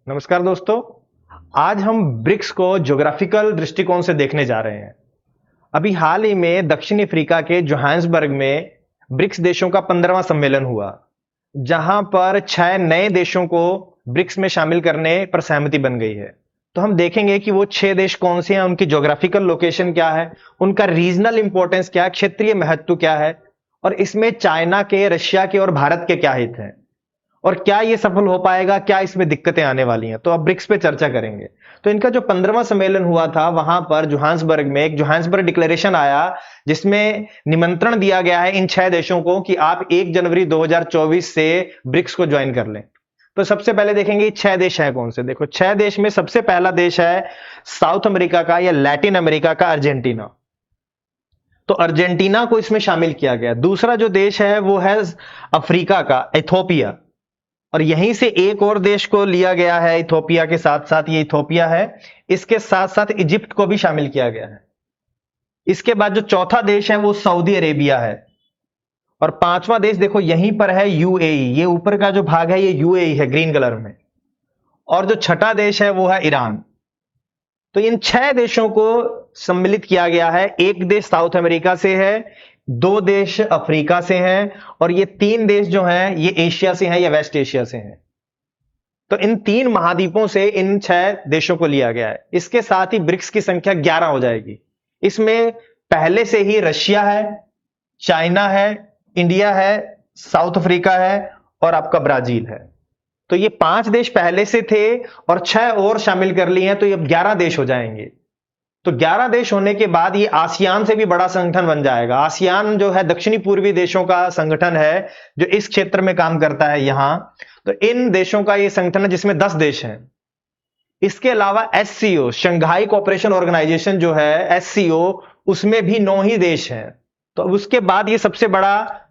नमस्कार दोस्तों। आज हम ब्रिक्स को ज्योग्राफिकल दृष्टिकोण से देखने जा रहे हैं। अभी हाल ही में दक्षिण अफ्रीका के जोहान्सबर्ग में ब्रिक्स देशों का 15वां सम्मेलन हुआ, जहां पर 6 नए देशों को ब्रिक्स में शामिल करने पर सहमति बन गई है। तो हम देखेंगे कि वो 6 देश कौन से हैं, उनकी ज्योग्राफिकल लोकेशन क्या है, उनका रीजनल इंपॉर्टेंस क्या है, क्षेत्रीय महत्व क्या है, और इसमें चाइना के, रशिया के और भारत के क्या हित हैं, और क्या ये सफल हो पाएगा, क्या इसमें दिक्कतें आने वाली हैं। तो अब ब्रिक्स पे चर्चा करेंगे। तो इनका जो 15वां सम्मेलन हुआ था, वहां पर जोहान्सबर्ग में एक जोहान्सबर्ग डिक्लेरेशन आया, जिसमें निमंत्रण दिया गया है इन 6 देशों को कि आप 1 जनवरी 2024 से ब्रिक्स को ज्वाइन कर लें। तो सबसे पहले देखेंगे 6 देश हैं कौन से। देखो, 6 देश में सबसे पहला देश है साउथ अमेरिका का या लैटिन अमेरिका का अर्जेंटीना। तो अर्जेंटीना को इसमें शामिल किया गया। दूसरा जो देश है वो है अफ्रीका का इथोपिया, और यहीं से एक और देश को लिया गया है इथोपिया के साथ साथ, ये इथोपिया है। इसके साथ साथ इजिप्ट को भी शामिल किया गया है। इसके बाद जो चौथा देश है वो सऊदी अरेबिया है, और 5वां देश देखो यहीं पर है यूएई। ये ऊपर का जो भाग है ये यूएई है ग्रीन कलर में, और जो छठा देश है वो है ईरान। तो इन 6 देशों को सम्मिलित किया गया है। एक देश साउथ अमेरिका से है, 2 देश अफ्रीका से हैं, और ये 3 देश जो हैं ये एशिया से हैं या वेस्ट एशिया से हैं। तो इन 3 महाद्वीपों से इन 6 देशों को लिया गया है। इसके साथ ही ब्रिक्स की संख्या 11 हो जाएगी। इसमें पहले से ही रशिया है, चाइना है, इंडिया है, साउथ अफ्रीका है और आपका ब्राजील है। तो ये 5 देश पहले से थे और 6 और शामिल कर लिए हैं, तो ये 11 देश हो जाएंगे। तो 11 देश होने के बाद ये आसियान से भी बड़ा संगठन बन जाएगा। आसियान जो है दक्षिणी पूर्वी देशों का संगठन है, जो इस क्षेत्र में काम करता है यहां। तो इन देशों का ये संगठन है जिसमें 10 देश हैं। इसके अलावा एससीओ, शंघाई कोऑपरेशन ऑर्गेनाइजेशन जो है एससीओ, उसमें भी 9 ही देश हैं। तो उसके बाद ये सबसे बड़ा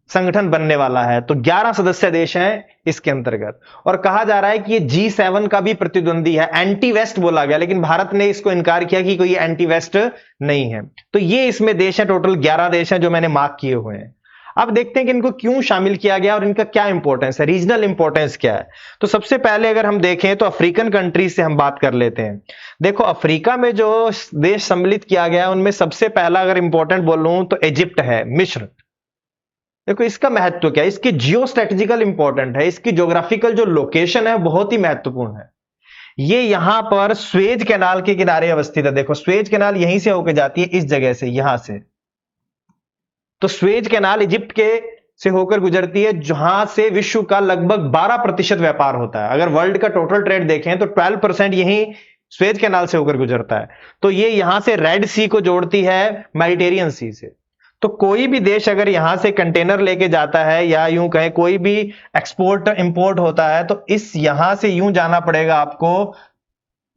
संगठन बनने वाला है। तो 11 सदस्य देश हैं इसके अंतर्गत, और कहा जा रहा है कि ये G7 का भी प्रतिद्वंदी है। एंटी वेस्ट बोला गया, लेकिन भारत ने इसको इनकार किया कि कोई एंटी वेस्ट नहीं है। तो ये इसमें देश है, टोटल 11 देश हैं जो मैंने मार्क किए हुए हैं। अब देखते हैं कि इनको क्यों शामिल किया गया और इनका क्या इंपॉर्टेंस है, रीजनल इंपॉर्टेंस क्या है। तो सबसे पहले अगर हम देखें तो अफ्रीकन कंट्रीज से हम बात कर लेते हैं। देखो, अफ्रीका में जो देश सम्मिलित किया गया उनमें सबसे पहला अगर इंपॉर्टेंट बोलूं तो इजिप्ट है, मिस्र। देखो, इसका महत्व क्या है, इसकी जियो स्ट्रेटेजिकल इंपॉर्टेंट है, इसकी ज्योग्राफिकल जो लोकेशन है बहुत ही महत्वपूर्ण है। ये यहां पर स्वेज कैनाल के किनारे अवस्थित है। देखो, स्वेज कैनाल यहीं से होकर जाती है, इस जगह से, यहां से। तो स्वेज कैनाल इजिप्ट के से होकर गुजरती है, जहां से विश्व का लगभग 12% व्यापार होता है। अगर वर्ल्ड का टोटल ट्रेड देखें तो 12% यही स्वेज कैनाल से होकर गुजरता है। तो ये यहां से रेड सी को जोड़ती है मेडिटेरियन सी से। तो कोई भी देश अगर यहां से कंटेनर लेके जाता है, या यूं कहें कोई भी एक्सपोर्ट इंपोर्ट होता है, तो इस यहां से यूं जाना पड़ेगा आपको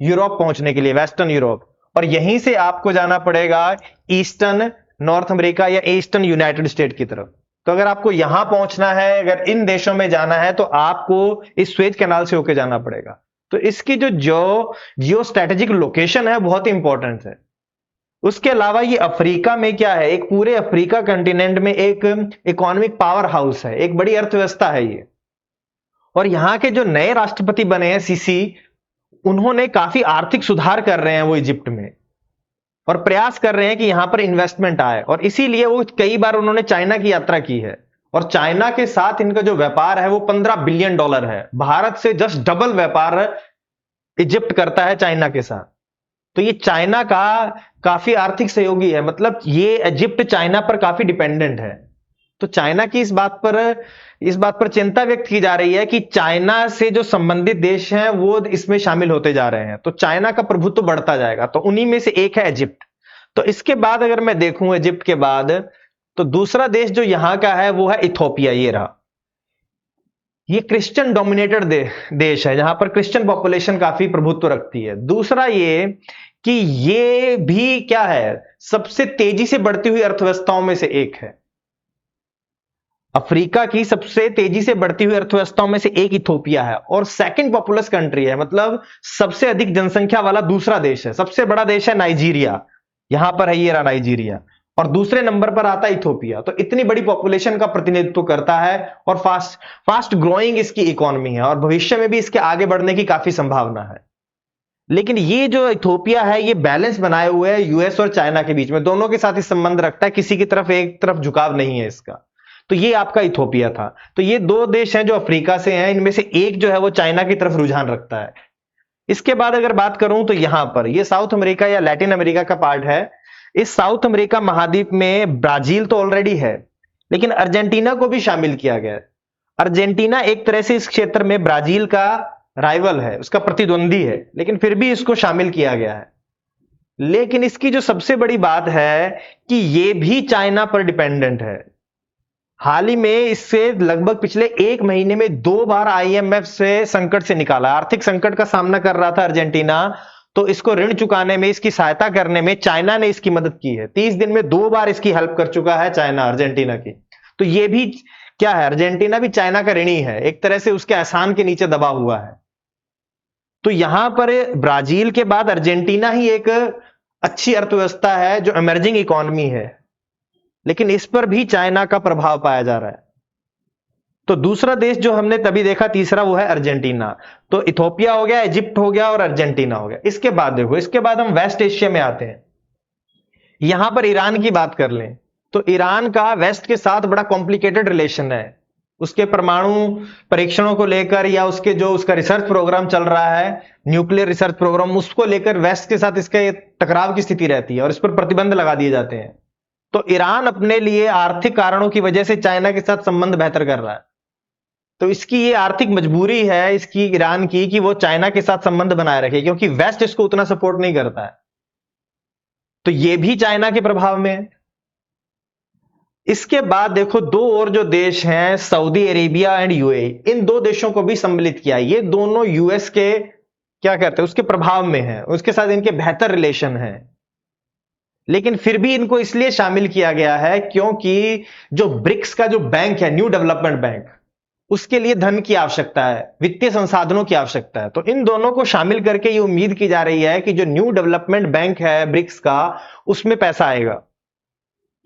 यूरोप पहुंचने के लिए, वेस्टर्न यूरोप, और यहीं से आपको जाना पड़ेगा ईस्टर्न नॉर्थ अमेरिका या ईस्टर्न यूनाइटेड स्टेट की तरफ। तो अगर आपको यहां पहुंचना है, अगर इन देशों में जाना है, तो आपको इस स्वेज कैनाल से होकर जाना पड़ेगा। तो इसकी जो जियो स्ट्रेटेजिक लोकेशन है बहुत ही इंपॉर्टेंट है। उसके अलावा ये अफ्रीका में क्या है, एक पूरे अफ्रीका कंटिनेंट में एक इकोनॉमिक पावर हाउस है, एक बड़ी अर्थव्यवस्था है ये। और यहां के जो नए राष्ट्रपति बने हैं सीसी, उन्होंने काफी आर्थिक सुधार कर रहे हैं वो इजिप्ट में, और प्रयास कर रहे हैं कि यहां पर इन्वेस्टमेंट आए। और इसीलिए वो कई बार उन्होंने चाइना की यात्रा की है, और चाइना के साथ इनका जो व्यापार है वो $15 बिलियन है। भारत से जस्ट डबल व्यापार इजिप्ट करता है चाइना के साथ। तो ये चाइना का काफी आर्थिक सहयोगी है, मतलब ये इजिप्ट चाइना पर काफी डिपेंडेंट है। तो चाइना की इस बात पर चिंता व्यक्त की जा रही है कि चाइना से जो संबंधित देश हैं वो इसमें शामिल होते जा रहे हैं, तो चाइना का प्रभुत्व बढ़ता जाएगा। तो उन्हीं में से एक है इजिप्ट। तो इसके बाद अगर मैं देखूं इजिप्ट के बाद, तो दूसरा देश जो यहां का है वो है इथोपिया। ये रहा, ये क्रिश्चियन डोमिनेटेड देश है, जहां पर क्रिश्चियन पॉपुलेशन काफी प्रभुत्व रखती है। दूसरा ये कि ये भी क्या है, सबसे तेजी से बढ़ती हुई अर्थव्यवस्थाओं में से एक है। अफ्रीका की सबसे तेजी से बढ़ती हुई अर्थव्यवस्थाओं में से एक इथोपिया है, और सेकंड पॉपुलस कंट्री है, मतलब सबसे अधिक जनसंख्या वाला दूसरा देश है। सबसे बड़ा देश है नाइजीरिया, यहां पर है, ये रहा नाइजीरिया। और दूसरे नंबर पर आता है इथोपिया। तो इतनी बड़ी पॉपुलेशन का प्रतिनिधित्व करता है और फास्ट फास्ट ग्रोइंग इसकी इकोनॉमी है और भविष्य में भी इसके आगे बढ़ने की काफी संभावना है। लेकिन ये जो इथोपिया है ये बैलेंस बनाए हुए है यूएस और चाइना के बीच में, दोनों के साथ इस संबंध रखता है, किसी की तरफ एक तरफ झुकाव नहीं है इसका। तो ये आपका इथोपिया था। तो ये दो देश हैं जो अफ्रीका से हैं, इनमें से एक जो है वो चाइना की तरफ रुझान रखता है। इसके बाद अगर बात करूं तो यहां पर ये साउथ अमेरिका या लैटिन अमेरिका का पार्ट है। इस साउथ अमेरिका महाद्वीप में ब्राजील तो ऑलरेडी है, लेकिन अर्जेंटीना को भी शामिल किया गया है। अर्जेंटीना एक तरह से इस क्षेत्र में ब्राजील का राइवल है, उसका प्रतिद्वंदी है, लेकिन फिर भी इसको शामिल किया गया है। लेकिन इसकी जो सबसे बड़ी बात है कि ये भी चाइना पर डिपेंडेंट है। हाल ही में इससे लगभग पिछले एक महीने में 2 बार आईएमएफ से संकट से निकाला, आर्थिक संकट का सामना कर रहा था अर्जेंटीना, तो इसको ऋण चुकाने में, इसकी सहायता करने में चाइना ने इसकी मदद की है। 30 दिन में 2 बार इसकी हेल्प कर चुका है चाइना अर्जेंटीना की। तो ये भी क्या है, अर्जेंटीना भी चाइना का ऋणी है, एक तरह से उसके एहसान के नीचे दबा हुआ है। तो यहां पर ब्राजील के बाद अर्जेंटीना ही एक अच्छी अर्थव्यवस्था है जो इमर्जिंग इकोनॉमी है, लेकिन इस पर भी चाइना का प्रभाव पाया जा रहा है। तो दूसरा देश जो हमने तभी देखा तीसरा, वो है अर्जेंटीना। तो इथोपिया हो गया, इजिप्ट हो गया और अर्जेंटीना हो गया। इसके बाद देखो, इसके बाद हम वेस्ट एशिया में आते हैं। यहां पर ईरान की बात कर लें तो ईरान का वेस्ट के साथ बड़ा कॉम्प्लिकेटेड रिलेशन है। उसके परमाणु परीक्षणों को लेकर या उसके जो उसका रिसर्च प्रोग्राम चल रहा है, न्यूक्लियर रिसर्च प्रोग्राम, उसको लेकर वेस्ट के साथ इसके टकराव की स्थिति रहती है और इस पर प्रतिबंध लगा दिए जाते हैं। तो ईरान अपने लिए आर्थिक कारणों की वजह से चाइना के साथ संबंध बेहतर कर रहा है। तो इसकी ये आर्थिक मजबूरी है इसकी, ईरान की, कि वो चाइना के साथ संबंध बनाए रखे, क्योंकि वेस्ट इसको उतना सपोर्ट नहीं करता है। तो ये भी चाइना के प्रभाव में है। इसके बाद देखो, दो और जो देश हैं, सऊदी अरेबिया एंड यूएई, इन दो देशों को भी सम्मिलित किया। ये दोनों यूएस के क्या कहते हैं, उसके प्रभाव में है, उसके साथ इनके बेहतर रिलेशन है। लेकिन फिर भी इनको इसलिए शामिल किया गया है क्योंकि जो ब्रिक्स का जो बैंक है, न्यू डेवलपमेंट बैंक, उसके लिए धन की आवश्यकता है, वित्तीय संसाधनों की आवश्यकता है। तो इन दोनों को शामिल करके ये उम्मीद की जा रही है कि जो न्यू डेवलपमेंट बैंक है ब्रिक्स का, उसमें पैसा आएगा,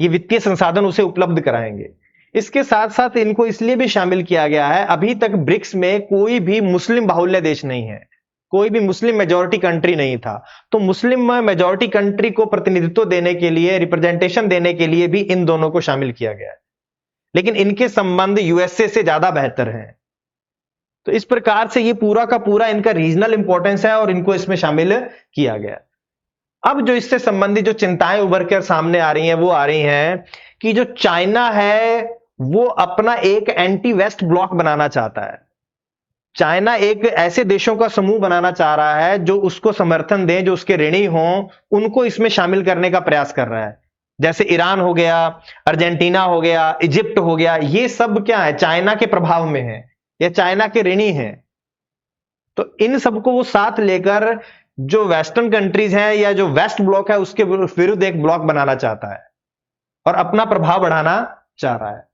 ये वित्तीय संसाधन उसे उपलब्ध कराएंगे। इसके साथ साथ इनको इसलिए भी शामिल किया गया है, अभी तक ब्रिक्स में कोई भी मुस्लिम बाहुल्य देश नहीं है, कोई भी मुस्लिम मेजॉरिटी कंट्री नहीं था। तो मुस्लिम मेजॉरिटी कंट्री को प्रतिनिधित्व देने के लिए, रिप्रेजेंटेशन देने के लिए भी इन दोनों को शामिल किया गया है। लेकिन इनके संबंध यूएसए से ज्यादा बेहतर हैं। तो इस प्रकार से ये पूरा का पूरा इनका रीजनल इंपॉर्टेंस है और इनको इसमें शामिल किया गया। अब जो इससे संबंधित जो चिंताएं उभर कर सामने आ रही हैं, वो आ रही हैं कि जो चाइना है वो अपना एक एंटी वेस्ट ब्लॉक बनाना चाहता है। चाइना एक ऐसे देशों का समूह बनाना चाह रहा है जो उसको समर्थन दें, जो उसके ऋणी हों, उनको इसमें शामिल करने का प्रयास कर रहा है। जैसे ईरान हो गया, अर्जेंटीना हो गया, इजिप्ट हो गया, ये सब क्या है, चाइना के प्रभाव में है या चाइना के ऋणी हैं। तो इन सबको वो साथ लेकर जो वेस्टर्न कंट्रीज हैं या जो वेस्ट ब्लॉक है उसके विरुद्ध एक ब्लॉक बनाना चाहता है और अपना प्रभाव बढ़ाना चाह रहा है।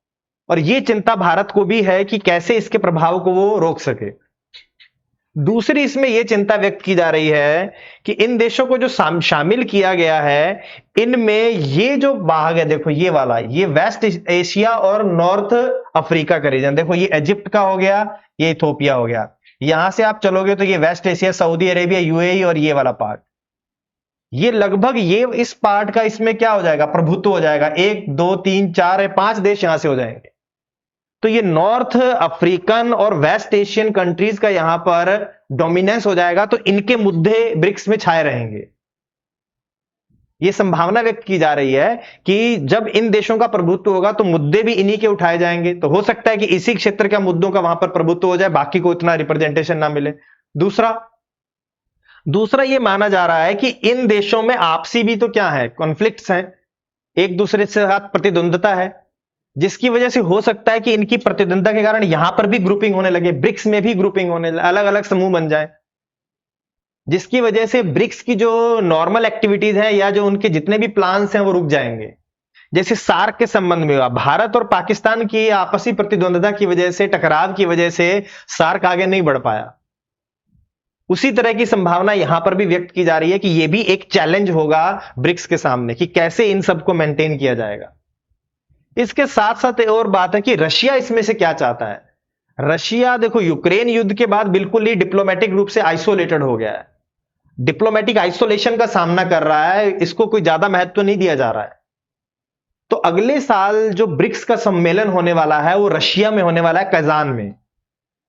और यह चिंता भारत को भी है कि कैसे इसके प्रभाव को वो रोक सके। दूसरी इसमें यह चिंता व्यक्त की जा रही है कि इन देशों को जो शामिल किया गया है, इनमें ये जो भाग है, देखो ये वाला, ये वेस्ट एशिया और नॉर्थ अफ्रीका का रीजन, देखो ये इजिप्ट का हो गया, ये इथोपिया हो गया। यहां से आप चलोगे तो ये West Asia, Saudi Arabia, UAE और ये वाला पार्ट, ये लगभग ये इस पार्ट का इसमें क्या हो जाएगा, प्रभुत्व हो जाएगा। 1 2 3 4 5 देश यहां से हो जाएंगे। तो ये नॉर्थ अफ्रीकन और वेस्ट एशियन कंट्रीज का यहां पर डोमिनेंस हो जाएगा। तो इनके मुद्दे ब्रिक्स में छाए रहेंगे। यह संभावना व्यक्त की जा रही है कि जब इन देशों का प्रभुत्व होगा तो मुद्दे भी इन्हीं के उठाए जाएंगे। तो हो सकता है कि इसी क्षेत्र के मुद्दों का वहां पर प्रभुत्व हो जाए, बाकी को इतना रिप्रेजेंटेशन ना मिले। दूसरा यह माना जा रहा है कि इन देशों में आपसी भी तो क्या है, कॉन्फ्लिक्ट्स हैं, एक दूसरे से साथ प्रतिद्वंदता है, जिसकी वजह से हो सकता है कि इनकी प्रतिद्वंदता के कारण यहां पर भी ग्रुपिंग होने लगे, ब्रिक्स में भी ग्रुपिंग होने, अलग अलग समूह बन जाए, जिसकी वजह से ब्रिक्स की जो नॉर्मल एक्टिविटीज हैं या जो उनके जितने भी प्लान्स हैं वो रुक जाएंगे। जैसे सार्क के संबंध में हुआ, भारत और पाकिस्तान की आपसी प्रतिद्वंदता की वजह से, टकराव की वजह से सार्क आगे नहीं बढ़ पाया। उसी तरह की संभावना यहां पर भी व्यक्त की जा रही है कि यह भी एक चैलेंज होगा ब्रिक्स के सामने कि कैसे इन सबको मेंटेन किया जाएगा। इसके साथ साथ एक और बात है कि रशिया इसमें से क्या चाहता है। रशिया देखो यूक्रेन युद्ध के बाद बिल्कुल ही डिप्लोमेटिक रूप से आइसोलेटेड हो गया है, डिप्लोमेटिक आइसोलेशन का सामना कर रहा है, इसको कोई ज्यादा महत्व नहीं दिया जा रहा है। तो अगले साल जो ब्रिक्स का सम्मेलन होने वाला है वो रशिया में होने वाला है, कजान में।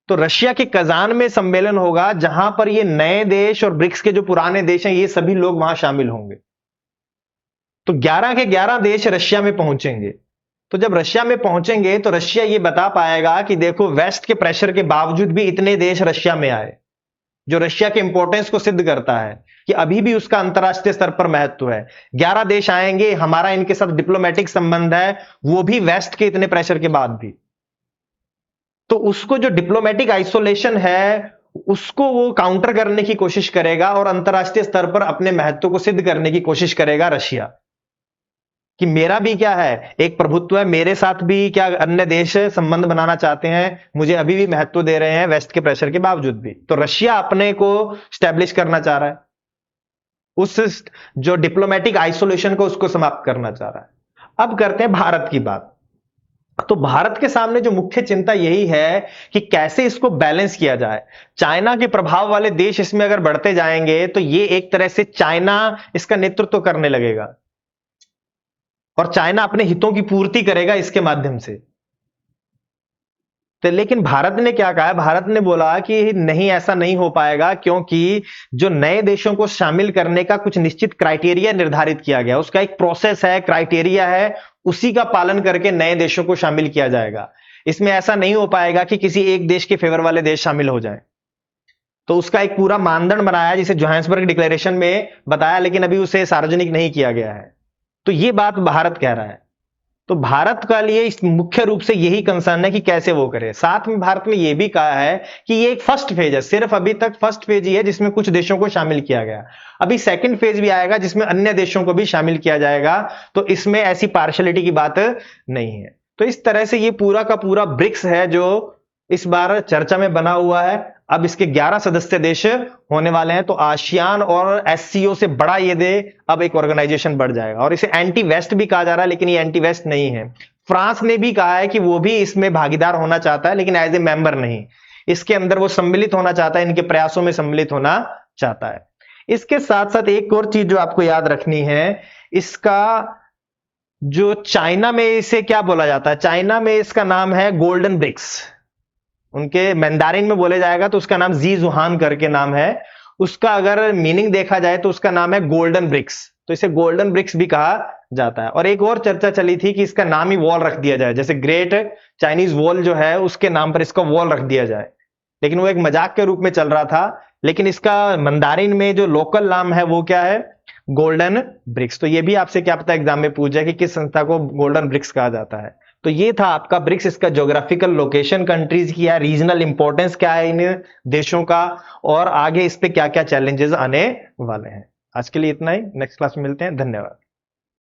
तो रशिया के कजान में सम्मेलन होगा जहां पर ये नए देश और ब्रिक्स के जो पुराने देश हैं ये सभी लोग वहां शामिल होंगे। तो 11 के 11 देश रशिया में पहुंचेंगे। तो जब रशिया में पहुंचेंगे तो रशिया ये बता पाएगा कि देखो वेस्ट के प्रेशर के बावजूद भी इतने देश रशिया में आए, जो रशिया के इंपॉर्टेंस को सिद्ध करता है कि अभी भी उसका अंतरराष्ट्रीय स्तर पर महत्व है। 11 देश आएंगे, हमारा इनके साथ डिप्लोमेटिक संबंध है, वो भी वेस्ट के इतने प्रेशर के बाद भी। तो उसको जो डिप्लोमेटिक आइसोलेशन है उसको वो काउंटर करने की कोशिश करेगा और अंतरराष्ट्रीय स्तर पर अपने महत्व को सिद्ध करने की कोशिश करेगा रशिया कि मेरा भी क्या है, एक प्रभुत्व है, मेरे साथ भी क्या अन्य देश संबंध बनाना चाहते हैं, मुझे अभी भी महत्व दे रहे हैं वेस्ट के प्रेशर के बावजूद भी। तो रशिया अपने को स्टैब्लिश करना चाह रहा है, उस जो डिप्लोमेटिक आइसोलेशन को उसको समाप्त करना चाह रहा है। अब करते हैं भारत की बात। तो भारत के सामने जो मुख्य चिंता यही है कि कैसे इसको बैलेंस किया जाए। चाइना के प्रभाव वाले देश इसमें अगर बढ़ते जाएंगे तो ये एक तरह से चाइना इसका नेतृत्व करने लगेगा और चाइना अपने हितों की पूर्ति करेगा इसके माध्यम से। तो लेकिन भारत ने क्या कहा है, भारत ने बोला कि नहीं, ऐसा नहीं हो पाएगा, क्योंकि जो नए देशों को शामिल करने का कुछ निश्चित क्राइटेरिया निर्धारित किया गया, उसका एक प्रोसेस है, क्राइटेरिया है, उसी का पालन करके नए देशों को शामिल किया जाएगा। इसमें ऐसा नहीं हो पाएगा कि किसी एक देश के फेवर वाले देश शामिल हो जाए। तो उसका एक पूरा मानदंड बनाया जिसे जोहान्सबर्ग डिक्लेरेशन में बताया, लेकिन अभी उसे सार्वजनिक नहीं किया गया है। तो ये बात भारत कह रहा है। तो भारत का लिए इस मुख्य रूप से यही कंसर्न है कि कैसे वो करे। साथ में भारत ने यह भी कहा है कि ये एक फर्स्ट फेज है, सिर्फ अभी तक फर्स्ट फेज ही है जिसमें कुछ देशों को शामिल किया गया। अभी सेकंड फेज भी आएगा जिसमें अन्य देशों को भी शामिल किया जाएगा। तो इसमें ऐसी पार्शलिटी की बात नहीं है। तो इस तरह से ये पूरा का पूरा ब्रिक्स है जो इस बार चर्चा में बना हुआ है। अब इसके 11 सदस्य देश होने वाले हैं। तो आसियान और एससीओ से बड़ा ये दे अब एक ऑर्गेनाइजेशन बढ़ जाएगा और इसे एंटी वेस्ट भी कहा जा रहा है, लेकिन ये एंटी वेस्ट नहीं है। फ्रांस ने भी कहा है कि वो भी इसमें भागीदार होना चाहता है, लेकिन एज ए मेंबर नहीं, इसके अंदर वो सम्मिलित होना चाहता है, इनके प्रयासों में सम्मिलित होना चाहता है। इसके साथ साथ एक और चीज जो आपको याद रखनी है, इसका जो चाइना में इसे क्या बोला जाता है, चाइना में इसका नाम है गोल्डन ब्रिक्स। उनके मैंडारिन में बोले जाएगा तो उसका नाम जी जुहान करके नाम है। उसका अगर मीनिंग देखा जाए तो उसका नाम है गोल्डन ब्रिक्स। तो इसे गोल्डन ब्रिक्स भी कहा जाता है। और एक और चर्चा चली थी कि इसका नाम ही वॉल रख दिया जाए, जैसे ग्रेट चाइनीज वॉल जो है उसके नाम पर इसका वॉल रख दिया जाए, लेकिन वो एक मजाक के रूप में चल रहा था। लेकिन इसका मंदारिन में जो लोकल नाम है वो क्या है, गोल्डन ब्रिक्स। तो ये भी आपसे क्या पता एग्जाम में पूछ जाए कि किस संस्था को गोल्डन ब्रिक्स कहा जाता है। तो ये था आपका ब्रिक्स, इसका ज्योग्राफिकल लोकेशन कंट्रीज की है, रीजनल इंपॉर्टेंस क्या है इन देशों का, और आगे इस पे क्या क्या चैलेंजेस आने वाले हैं। आज के लिए इतना ही, नेक्स्ट क्लास में मिलते हैं। धन्यवाद।